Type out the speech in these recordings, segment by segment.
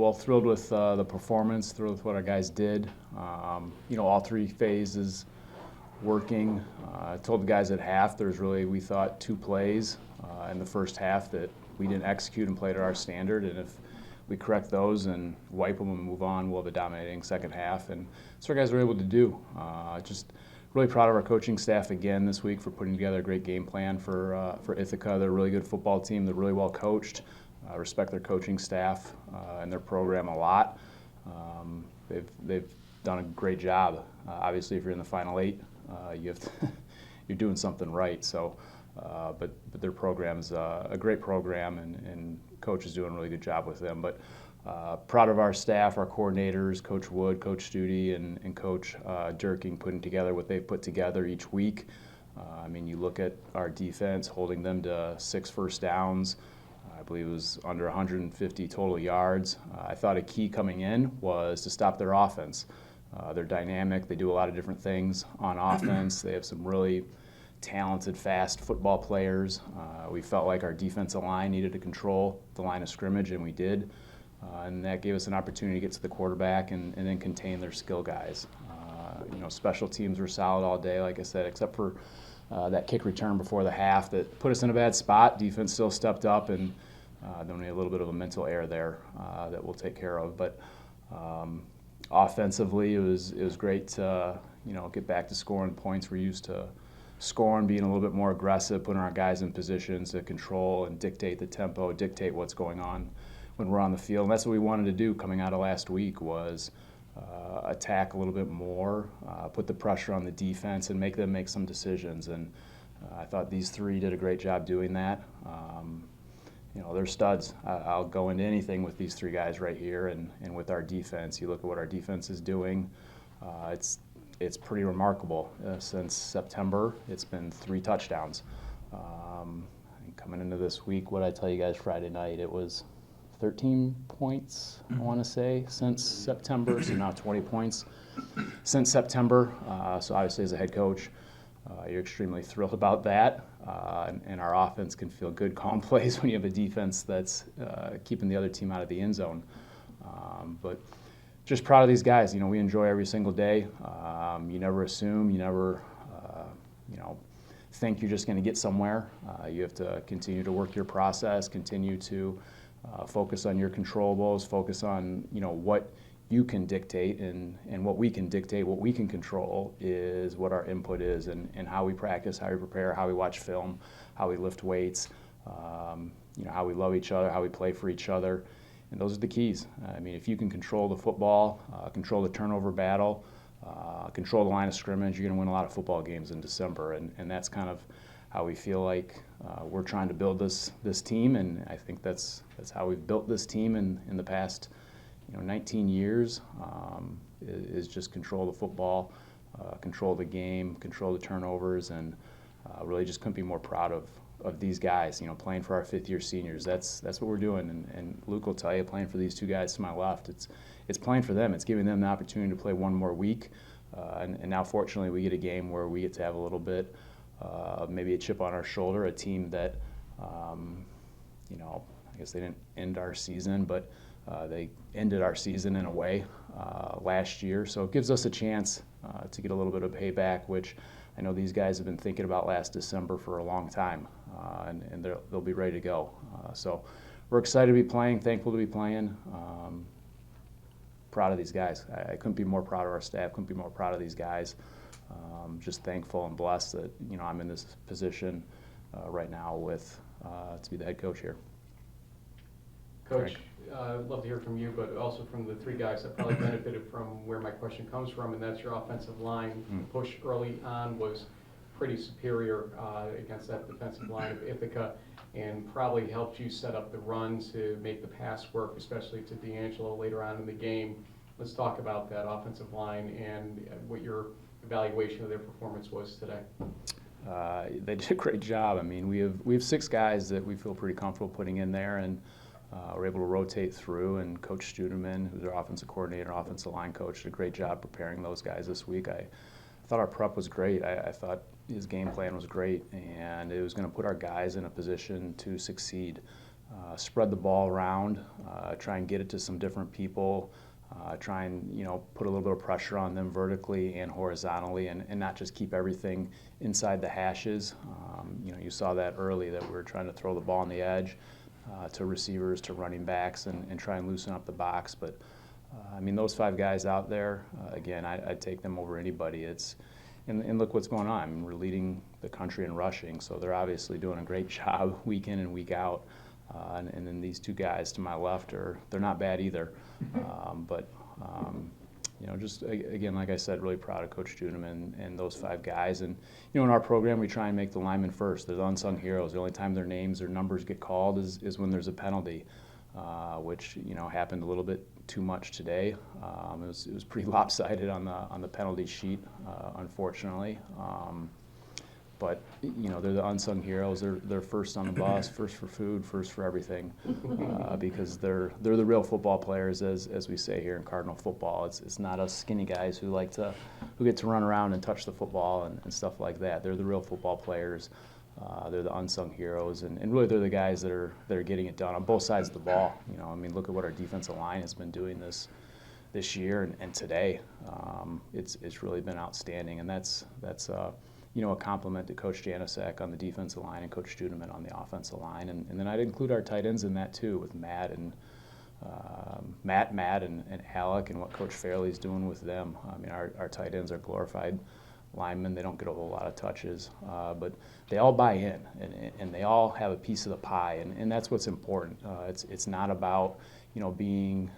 well, thrilled with the performance, thrilled with what our guys did. All three phases working. I told the guys at half there's really, we thought, 2 plays in the first half that we didn't execute and played at our standard, and if we correct those and wipe them and move on, we'll have a dominating second half, and that's what our guys were able to do. Just really proud of our coaching staff again this week for putting together a great game plan for Ithaca. They're a really good football team. They're really well coached. Respect their coaching staff and their program a lot. They've done a great job. Obviously, if you're in the Final 8, you have to you're doing something right. So, but their program's a great program, and coach is doing a really good job with them. But proud of our staff, our coordinators, Coach Wood, Coach Studi, and Coach Durking, putting together what they've put together each week. You look at our defense, holding them to 6 first downs. I believe it was under 150 total yards. I thought a key coming in was to stop their offense. They're dynamic. They do a lot of different things on offense. They have some really talented, fast football players. We felt like our defensive line needed to control the line of scrimmage, and we did. And that gave us an opportunity to get to the quarterback and then contain their skill guys. Special teams were solid all day, like I said, except for that kick return before the half that put us in a bad spot. Defense still stepped up, and then we had a little bit of a mental error there that we'll take care of. But offensively, it was great to get back to scoring points. We're used to scoring, being a little bit more aggressive, putting our guys in positions to control and dictate the tempo, dictate what's going on when we're on the field. And that's what we wanted to do coming out of last week, was attack a little bit more, put the pressure on the defense, and make them make some decisions. And I thought these 3 did a great job doing that. They're studs. I'll go into anything with these 3 guys right here, and with our defense. You look at what our defense is doing. It's pretty remarkable. Since September, it's been 3 touchdowns. Coming into this week, what did I tell you guys Friday night? It was 13 points, I want to say, since September, so now 20 points since September. So obviously, as a head coach, you're extremely thrilled about that. And our offense can feel good, calm plays when you have a defense that's keeping the other team out of the end zone. But just proud of these guys. We enjoy every single day. You never assume, you never, think you're just going to get somewhere. You have to continue to work your process, continue to focus on your controllables, focus on, what you can dictate, and what we can dictate, what we can control is what our input is, and how we practice, how we prepare, how we watch film, how we lift weights, how we love each other, how we play for each other. And those are the keys. If you can control the football, control the turnover battle, control the line of scrimmage, you're going to win a lot of football games in December. And that's kind of how we feel like we're trying to build this team. And I think that's how we've built this team in the past 19 years, is just control the football, control the game, control the turnovers, and really just couldn't be more proud of these guys, playing for our 5th-year seniors. That's what we're doing, and Luke will tell you, playing for these 2 guys to my left, it's playing for them. It's giving them the opportunity to play one more week, and now fortunately we get a game where we get to have a little bit of maybe a chip on our shoulder, a team that, I guess they didn't end our season, but they ended our season in a way last year, so it gives us a chance to get a little bit of payback, which I know these guys have been thinking about last December for a long time, and they'll be ready to go. So we're excited to be playing, thankful to be playing, proud of these guys. I couldn't be more proud of our staff, couldn't be more proud of these guys. Just thankful and blessed that I'm in this position right now to be the head coach here. Coach, I'd love to hear from you, but also from the 3 guys that probably benefited from where my question comes from, and that's your offensive line. The push early on was pretty superior against that defensive line of Ithaca, and probably helped you set up the run to make the pass work, especially to D'Angelo later on in the game. Let's talk about that offensive line and what your evaluation of their performance was today. They did a great job. We have 6 guys that we feel pretty comfortable putting in there, and we're able to rotate through, and Coach Studeman, who's our offensive coordinator, offensive line coach, did a great job preparing those guys this week. I thought our prep was great. I thought his game plan was great, and it was going to put our guys in a position to succeed. spread the ball around, try and get it to some different people, try and put a little bit of pressure on them vertically and horizontally, and not just keep everything inside the hashes. You saw that early, that we were trying to throw the ball on the edge to receivers, to running backs, and try and loosen up the box. But those 5 guys out there, again, I'd take them over anybody. And look what's going on. We're leading the country in rushing, so they're obviously doing a great job week in and week out. And then these 2 guys to my left they're not bad either. Just again, like I said, really proud of Coach Juneman and those 5 guys. And in our program, we try and make the linemen first. They're the unsung heroes. The only time their names or numbers get called is when there's a penalty, which happened a little bit too much today. It was pretty lopsided on the penalty sheet, unfortunately. But they're the unsung heroes. They're first on the bus, first for food, first for everything, because they're the real football players, as we say here in Cardinal football. It's not us skinny guys who get to run around and touch the football and stuff like that. They're the real football players. They're the unsung heroes, and really they're the guys that are getting it done on both sides of the ball. Look at what our defensive line has been doing this year and today. It's really been outstanding, and that's a compliment to Coach Janusek on the defensive line and Coach Juneman on the offensive line. And then I'd include our tight ends in that too, with Matt and Alec, and what Coach Fairley's doing with them. Our tight ends are glorified linemen. They don't get a whole lot of touches, but they all buy in, and they all have a piece of the pie, and that's what's important. It's not about being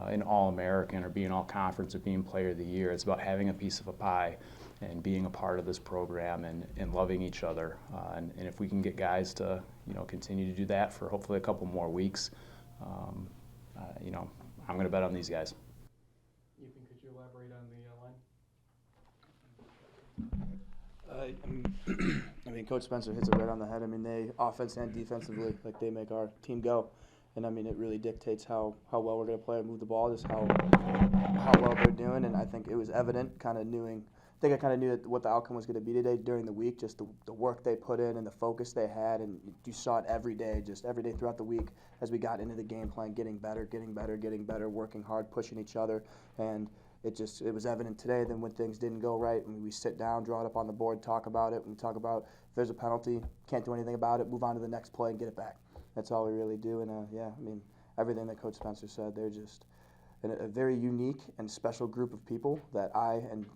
an All-American or being All-Conference or being Player of the Year. It's about having a piece of a pie and being a part of this program and loving each other. And if we can get guys to continue to do that for hopefully a couple more weeks, I'm going to bet on these guys. Ethan, could you elaborate on the line? Coach Spencer hits it right on the head. They offense and defensively, they make our team go. And it really dictates how well we're going to play and move the ball, just how well they're doing. And I think it was evident, I knew what the outcome was going to be today during the week, just the work they put in and the focus they had. And you saw it every day throughout the week as we got into the game plan, getting better, working hard, pushing each other. And it was evident today. Then when things didn't go right, we sit down, draw it up on the board, talk about it. We talk about if there's a penalty, can't do anything about it, move on to the next play and get it back. That's all we really do. And everything that Coach Spencer said, they're just a very unique and special group of people that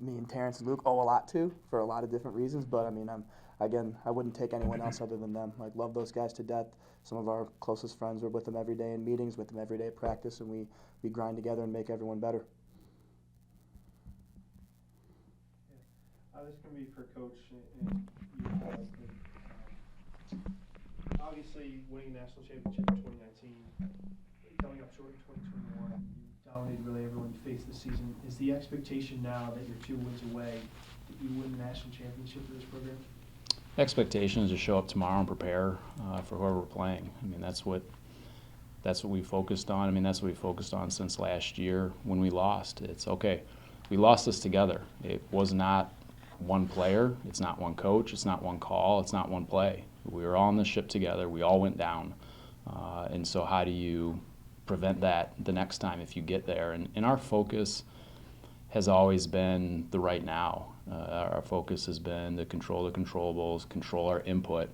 me and Terrence and Luke owe a lot to for a lot of different reasons. But I wouldn't take anyone else other than them. Love those guys to death. Some of our closest friends are with them every day in meetings, with them every day at practice, and we grind together and make everyone better. This is going to be for Coach and you. Obviously, winning the national championship in 2019, coming up short in 2021, you dominated really everyone you faced this season. Is the expectation now that you're 2 wins away that you win the national championship for this program? Expectation is to show up tomorrow and prepare for whoever we're playing. That's what we focused on. That's what we focused on since last year when we lost. It's okay. We lost this together. It was not one player. It's not one coach. It's not one call. It's not one play. We were all on the ship together. We all went down. And so how do you prevent that the next time if you get there? And our focus has always been the right now. Our focus has been to control the controllables, control our input.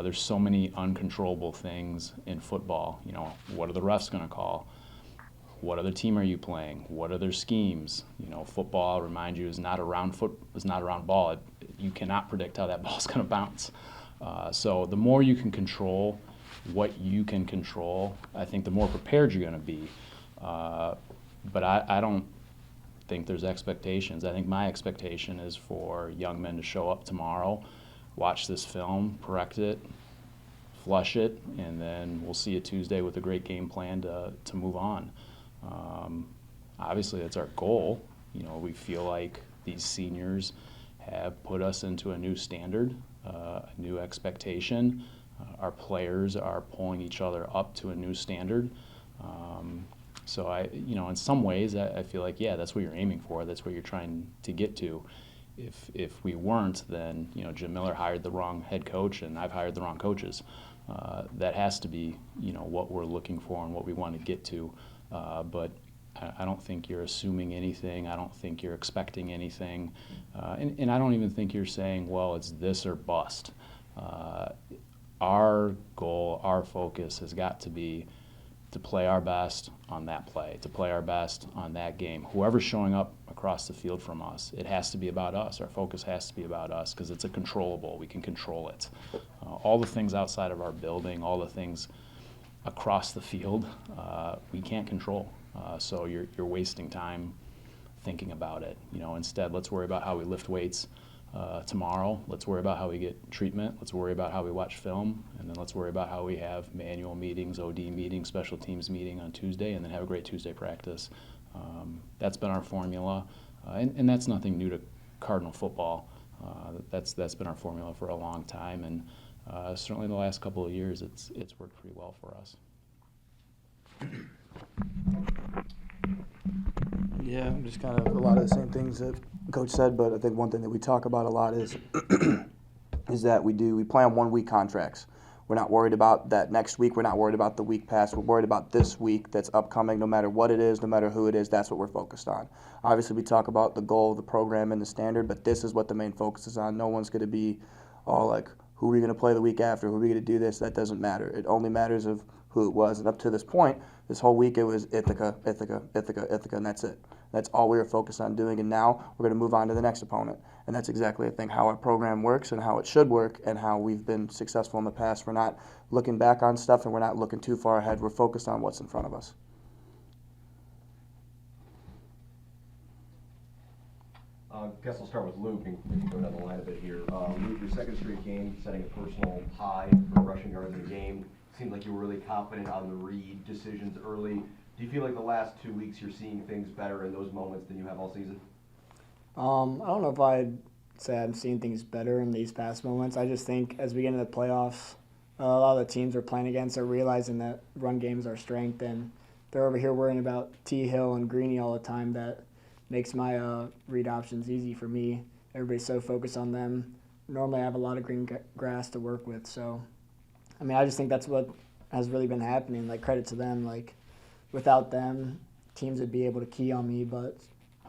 There's so many uncontrollable things in football. What are the refs going to call? What other team are you playing? What are their schemes? Football, I'll remind you, is not a round ball. You cannot predict how that ball's going to bounce. So the more you can control what you can control, I think the more prepared you're going to be. But I don't think there's expectations. I think my expectation is for young men to show up tomorrow, watch this film, correct it, flush it, and then we'll see you Tuesday with a great game plan to move on. Obviously, that's our goal. We feel like these seniors have put us into a new standard, a new expectation. Our players are pulling each other up to a new standard. So in some ways, I feel like, yeah, that's what you're aiming for. That's what you're trying to get to. If we weren't, then Jim Miller hired the wrong head coach, and I've hired the wrong coaches. that has to be, what we're looking for and what we want to get to. But I don't think you're assuming anything. I don't think you're expecting anything. And I don't even think you're saying, well, it's this or bust. Our goal, our focus has got to be to play our best on that play, to play our best on that game. Whoever's showing up across the field from us, it has to be about us. Our focus has to be about us because it's a controllable. We can control it. All the things outside of our building, all the things across the field, we can't control. So you're wasting time thinking about it. Instead, let's worry about how we lift weights tomorrow. Let's worry about how we get treatment. Let's worry about how we watch film. And then let's worry about how we have manual meetings, OD meetings, special teams meeting on Tuesday, and then have a great Tuesday practice. That's been our formula. And that's nothing new to Cardinal football. That's been our formula for a long time. And certainly the last couple of years, it's worked pretty well for us. Yeah, just kind of a lot of the same things that Coach said, but I think one thing that we talk about a lot is that we play on 1 week contracts. We're not worried about that next week. We're not worried about the week past. We're worried about this week that's upcoming. No matter what it is, no matter who it is, that's what we're focused on. Obviously, we talk about the goal, the program, and the standard, but this is what the main focus is on. No one's going to be all like, who are we going to play the week after? Who are we going to do this? That doesn't matter. It only matters of who it was. And up to this point, this whole week it was Ithaca, Ithaca, Ithaca, Ithaca, and that's it. That's all we were focused on doing, and now we're going to move on to the next opponent. And that's exactly, I think, how our program works and how it should work and how we've been successful in the past. We're not looking back on stuff and we're not looking too far ahead. We're focused on what's in front of us. I guess I'll start with Luke and we can go down the line a bit here. Luke, your second straight game, setting a personal high for rushing yards in the game. Seemed like you were really confident on the read decisions early. Do you feel like the last 2 weeks you're seeing things better in those moments than you have all season? I don't know if I'd say I'm seeing things better in these past moments. I just think as we get into the playoffs, a lot of the teams we're playing against are realizing that run game is our strength, and they're over here worrying about T. Hill and Greeny all the time. That makes my read options easy for me. Everybody's so focused on them. Normally I have a lot of green grass to work with, so I just think that's what has really been happening. Like, credit to them. Like, without them, teams would be able to key on me, but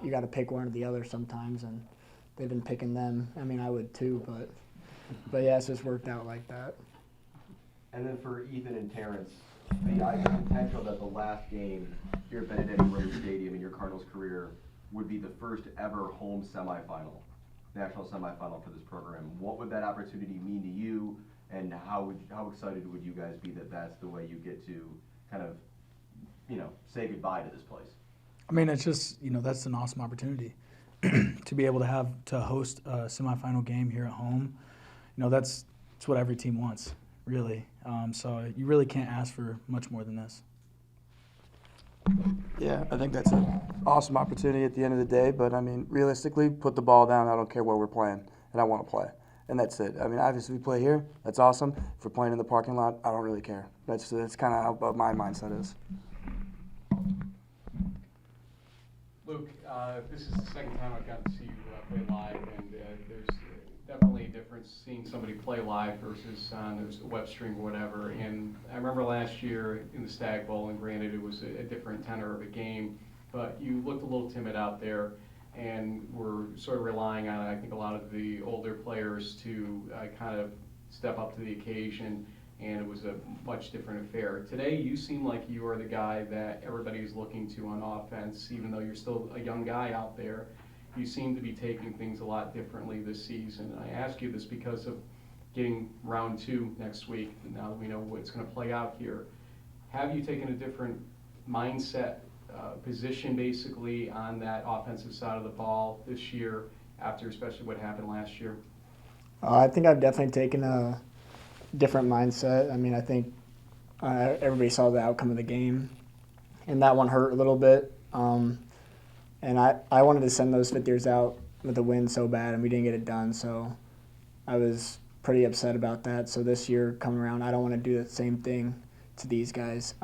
you got to pick one or the other sometimes, and they've been picking them. I would too, but yeah, it's just worked out like that. And then for Ethan and Terrence, the potential that the last game here at Benedetti Rose Stadium in your Cardinals career would be the first ever home semifinal, national semifinal for this program. What would that opportunity mean to you, and how excited would you guys be that that's the way you get to kind of, say goodbye to this place? It's just, that's an awesome opportunity to be able to host a semifinal game here at home. That's what every team wants, really. So you really can't ask for much more than this. Yeah, I think that's an awesome opportunity at the end of the day, but realistically, put the ball down. I don't care where we're playing, and I want to play. And that's it. Obviously, we play here. That's awesome. If we're playing in the parking lot, I don't really care. That's kind of how my mindset is. Luke, this is the second time I've gotten to see you play live, and there's definitely a difference seeing somebody play live versus on the web stream or whatever. And I remember last year in the Stag Bowl, and granted it was a different tenor of a game, but you looked a little timid out there, and were sort of relying on, I think, a lot of the older players to kind of step up to the occasion, and it was a much different affair. Today, you seem like you are the guy that everybody's looking to on offense, even though you're still a young guy out there. You seem to be taking things a lot differently this season. I ask you this because of getting round 2 next week. Now that we know what's going to play out here, have you taken a different mindset, position basically on that offensive side of the ball this year, after especially what happened last year? I think I've definitely taken a different mindset. I think everybody saw the outcome of the game, and that one hurt a little bit. And I wanted to send those fifth years out with a win so bad, and we didn't get it done. So I was pretty upset about that. So this year coming around, I don't want to do the same thing to these guys.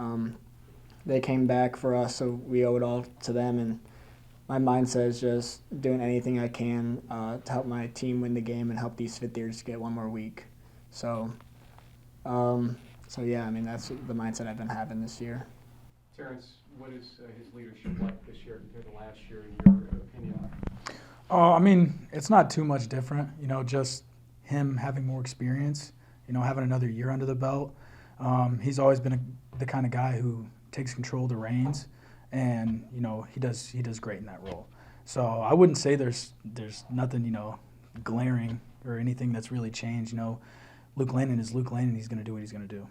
They came back for us, so we owe it all to them. And my mindset is just doing anything I can to help my team win the game and help these fifth years get one more week. So So yeah, I mean that's the mindset I've been having this year. Terrence, what is his leadership like this year compared to last year, in your opinion? Oh, I mean, it's not too much different. Just him having more experience. Having another year under the belt. He's always been the kind of guy who takes control of the reins, and he does great in that role. So I wouldn't say there's nothing glaring or anything that's really changed. Luke Lehnen is Luke Lehnen. He's going to do what he's going to do.